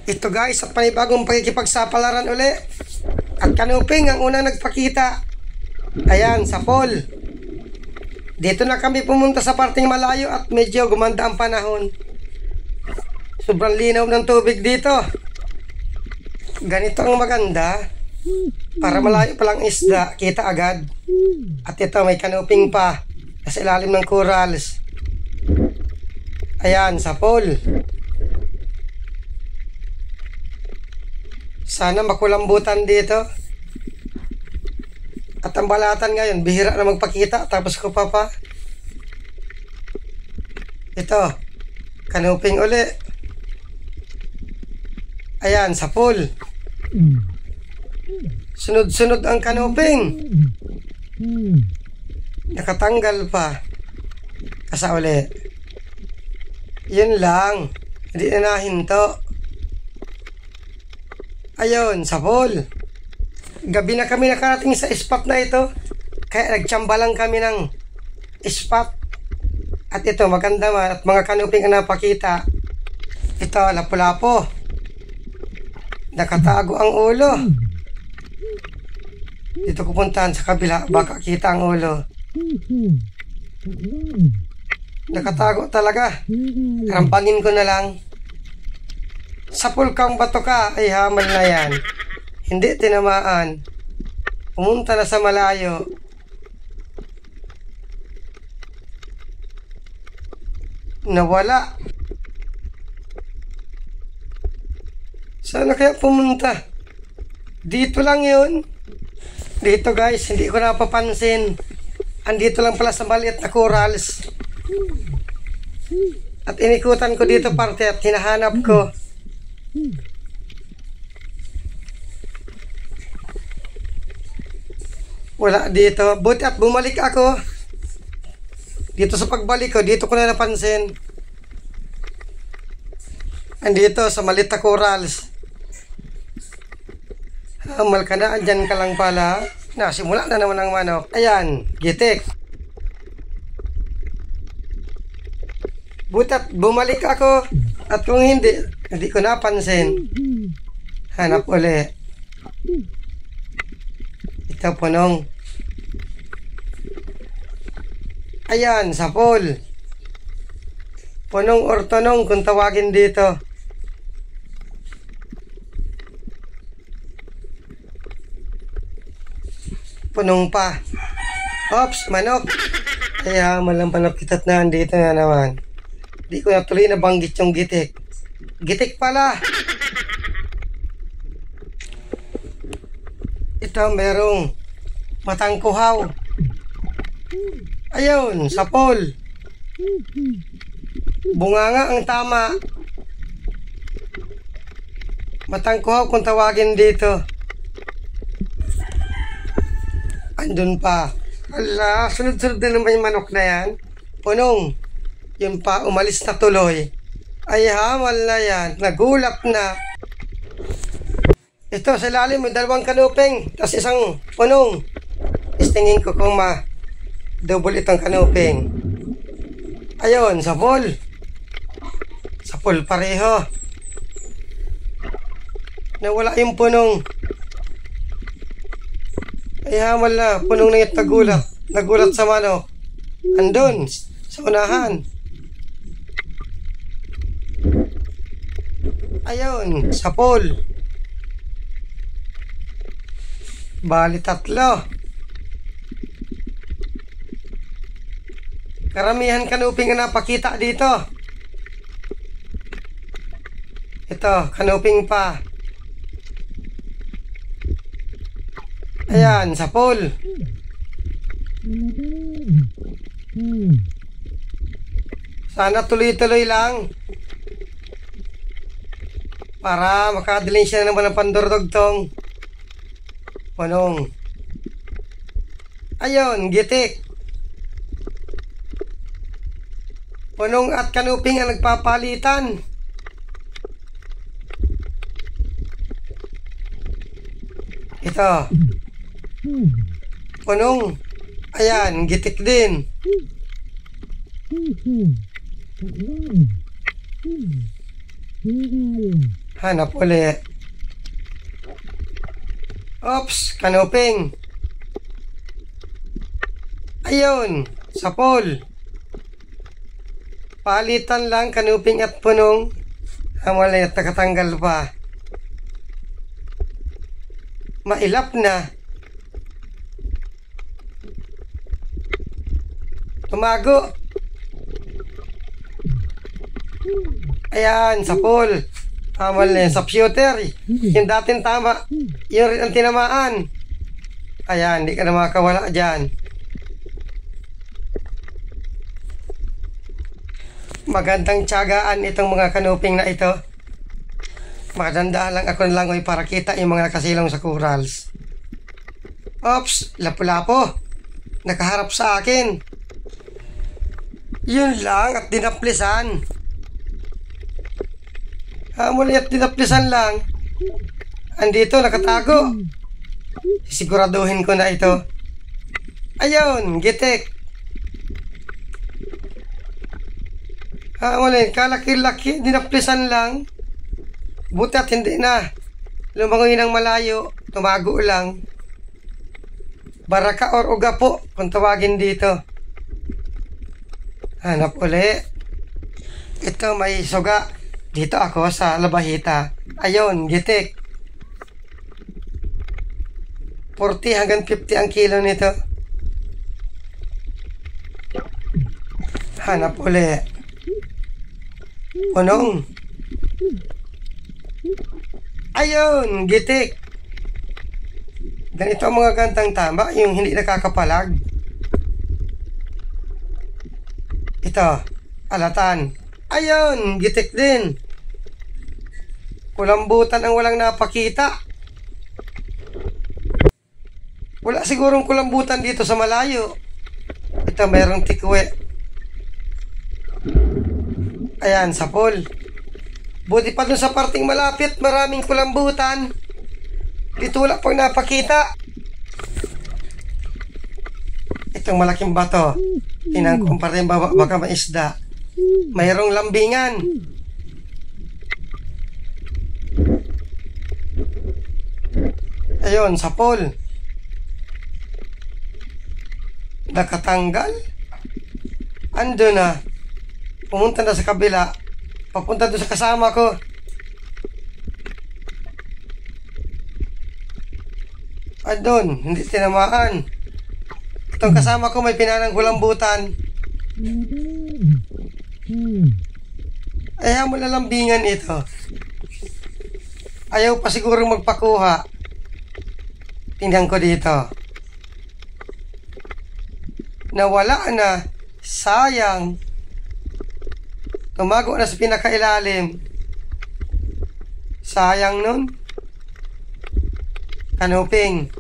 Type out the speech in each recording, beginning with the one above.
Ito guys, at panibagong pakikipagsapalaran uli. At kanuping ang unang nagpakita. Ayan, sa pool. Dito na kami pumunta sa parting malayo at medyo gumanda ang panahon. Sobrang linaw ng tubig dito. Ganito ang maganda. Para malayo palang isda, kita agad. At ito may kanuping pa sa ilalim ng corals. Ayan, sa pool. Sana makulambutan dito. At ang balatan ngayon, bihira na magpakita. Tapos ko pa. Ito, kanuping uli. Ayan, sa pool. Sunod-sunod ang kanuping. Nakatanggal pa. Kasa uli. Yun lang. Hindi na nahinto. Ayun, sa pool. Gabi na kami nakarating sa spot na ito. Kaya nagtsamba lang kami ng spot. At ito, maganda man. At mga kanuping ang napakita. Ito, lapu-lapo. Nakatago ang ulo. Dito ko puntahan sa kabila. Baka kita ang ulo. Nakatago talaga. Rampangin ko na lang. Sa pulkang bato ka ay hamal na yan. Hindi tinamaan. Pumunta na sa malayo. Nawala. Saan na kaya pumunta? Dito lang yun. Dito guys, hindi ko napapansin. Andito lang pala sa maliit na corals. At inikutan ko dito parte at hinahanap ko. Wala dito. Buti at bumalik ako. Dito sa pagbalik ko, dito ko na napansin. Andito sa maliit na corals. Hamal ka na, andyan ka lang pala. Nasimula na naman ang manok. Ayan, gitik. Buti at bumalik ako. At kung hindi ko napansin. Hanap uli. Ito punong. Ayan, sa pool. Punong or tonong kung tawagin dito. Punong pa. Ops, manok. Kaya malang panapkitat na andito na naman. Di ko na tuloy nabanggit yung gitik. Gitik pala. Ito merong matangkuhaw. Ayun, sa pool. Bunganga ang tama. Matangkuhaw kung tawagin dito. Andun pa. Ala, sunod-sunod na naman yung manok na yan. Punong. Yun pa, umalis na tuloy. Ay hamal na yan. Nagulat na. Ito, sa lalim may dalawang kanuping. Tapos isang punong. Istingin ko kung double itong kanuping. Ayun, sa pool. Sa pool pareho. Nawala yung punong. Ay hamal na. Punong na yung nagulat. Nagulat sa manok. Andun, sa unahan. Ayun, sa pool. Bali tatlo. Karamihan kanuping ang napakita dito. Ito, kanuping pa. Ayan, sa pool. Sana tuloy-tuloy lang. Para makadalhin siya naman ng pandurdugtong. Punong. Ayun, gitik. Punong at kanuping ang nagpapalitan. Ito. Punong. Ayan, gitik din. Hanap uli. Oops, kanuping. Ayun, sapol. Palitan lang kanuping at punong. Amalit, nakatanggal pa. Mailap na. Tumago. Ayan, sapol. Amalit, sa pewter. Yung dating tama. Yun rin ang tinamaan. Ayan, di ka na makakawala dyan. Magandang tiyagaan itong mga kanuping na ito. Makadandaan lang ako ng langoy para kita yung mga nakasilong sa corals. Oops, lapu-lapo. Nakaharap sa akin. Yun lang at dinaplisan. Muli at dinaplisan lang. Andito, nakatago. Siguraduhin ko na ito. Ayun, gitik. Muli, kalaki-laki, dinaplisan lang. Buti at hindi na. Lumangoy ng malayo, tumago lang. Baraka or ugapo, kung tawagin dito. Hanap uli. Ito may suga. Dito ako sa labahita. Ayun, gitik. 40 hanggang 50 ang kilo nito. Hanap uli. Punong. Ayun, gitik. Ganito ang mga gantang tama, yung hindi nakakapalag. Ito, alatan. Ayun, gitik din. Kulambutan ang walang napakita. Wala sigurong kulambutan dito sa malayo. Ito, mayroong tikwe. Ayan, sapol. Buti pa dun sa parting malapit, maraming kulambutan. Dito wala pang napakita. Itong malaking bato. Tinangkong pa rin baka may isda. Mayroong lambingan. Ayun, sapol. Nakatanggal. Ando na. Pumunta na sa kabila. Papunta doon sa kasama ko. Andun, hindi tinamaan. Itong kasama ko may pinanang kulambutan. Ayaw mo na lambingan ito. Ayaw pa sigurong magpakuha. Tingnan ko dito. Nawala na. Sayang. Tumago na sa pinakailalim. Sayang nun. Kanuping.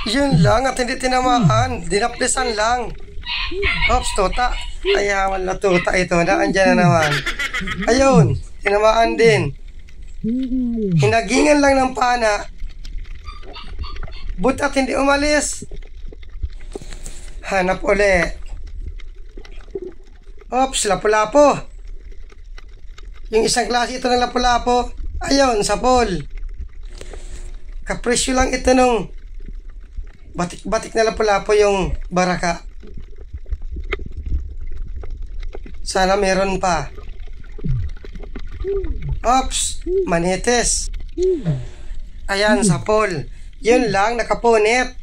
Yun lang at hindi tinamaan. Dinaplisan lang. Oops, tuta. Ayawan na tuta ito. Naandyan na naman. Ayun, tinamaan din. Hinagingan lang ng pana. Butat hindi umalis. Hanap uli. Oops, lapu-lapo. Yung isang klase ito ng lapu-lapo. Ayun, sapol. Kapresyo lang ito nung batik-batik na lapu-lapo yung baraka. Sana meron pa. Oops, manites. Ayan, sapol. Yun lang, nakapunit.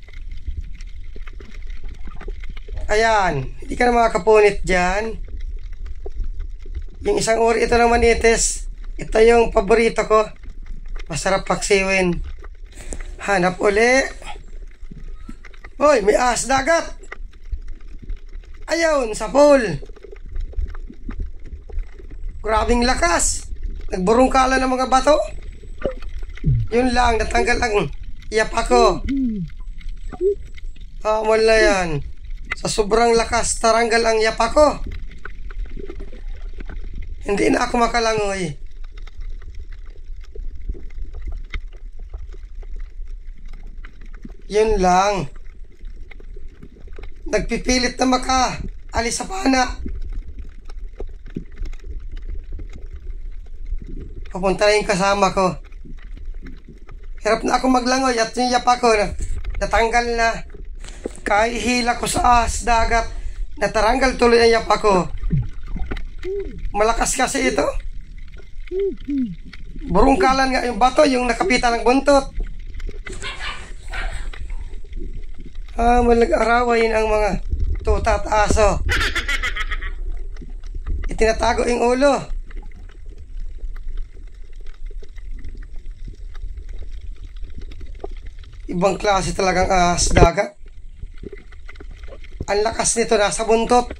Ayan, hindi ka na makakapunit dyan. Yung isang uri ito ng manites. Ito yung paborito ko. Masarap paksiwin. Hanap uli. Hoy, may ahas dagat. Ayun, sapol. Grabing lakas. Nagburungkala ng mga bato. Yun lang, natanggal ang yapa ko. Wala yan. Sa sobrang lakas, taranggal ang yapa ko. Hindi na ako makalangoy. Yun lang. Nagpipilit na alis sa pana. Papunta na yung kasama ko. Hirap na ako maglangoy at yung yapa ko natanggal na. Kahihila ko sa ahas dagat, nataranggal tuloy ang yapa ko. Malakas kasi ito. Burungkalan nga yung bato, yung nakapitan ng buntot. Malag-arawain ang mga tuta at aso. Itinatago yung ulo. Ibang klase talagang ahas dagat. Ang lakas nito nasa buntot.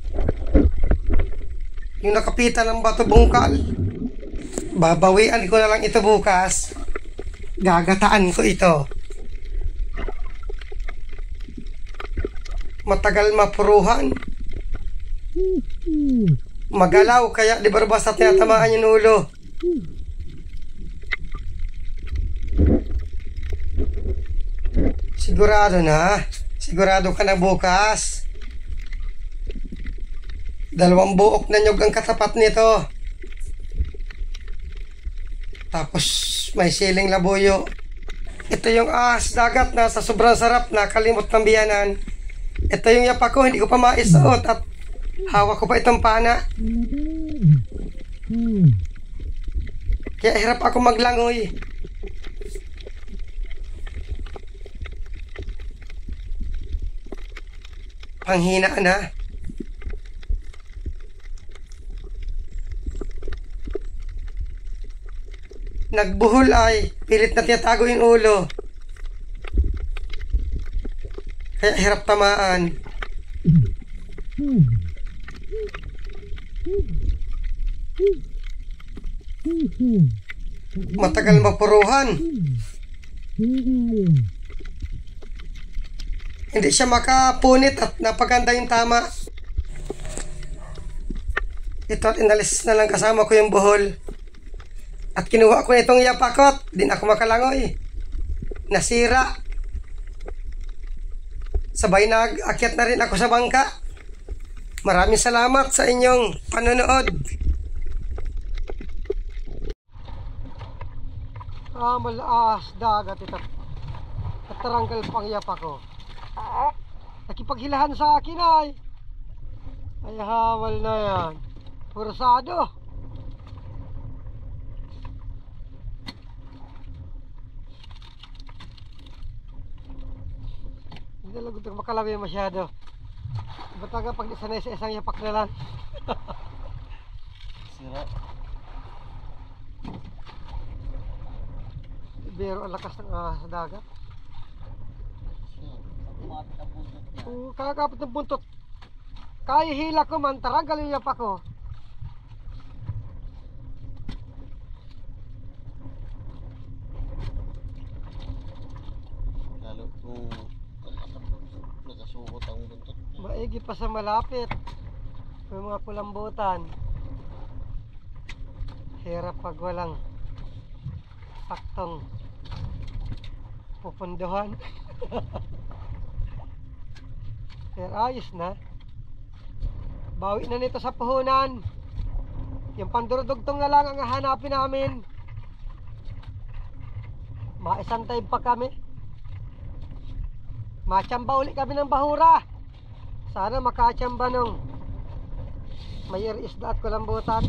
Yung nakapitan ng bato bungkal. Babawian ko na lang ito bukas. Gagataan ko ito. Matagal mapuruhan. Magalaw kaya di ba basta tinatamaan yung ulo. Sigurado na. Sigurado ka na bukas. 2 buok na nyog ang katapat nito. Tapos may siling labuyo. Ito yung ahas dagat na sa sobrang sarap na kalimot ng biyanan. Ito yung yapa ko, hindi ko pa maisuot at hawak ko pa itong pana. Kaya hirap ako maglangoy. Panghina na. Nagbuhol ay pilit na tinatago yung ulo. Kaya hirap tamaan. Matagal mapuruhan. Hindi siya makapunit at napaganda yung tama. Ito at inalis na lang kasama ko yung buhol. At kinuha ko na itong yapakot. Di na ako makalangoy. Nasira. Sabay nag-akyat na rin ako sa bangka. Maraming salamat sa inyong panonood. Malaas dagat ito. At taranggal pang yapa ko. Nakipaghilahan sa akin ay hawal na yan. Pursado. Hindi lang ito makalawi masyado. Ba't nga pag sanay sa isang yapak na lang. Sira. Pero ang lakas ng sa dagat. Kakapit ng buntot. Kaya hila ko man, taranggal yung yapak ko. Lalo kung nakasukot ang buntot. Maigi pa sa malapit. May mga kulambutan. Hirap pag walang saktong pupunduhan. Pero ayos na. Bawi na nito sa puhunan. Yung pandurudugtong na lang ang hanapin namin. Maisang time pa kami. Machamba uli kami ng bahura. Sana makachamba nung may isda at kulambutan.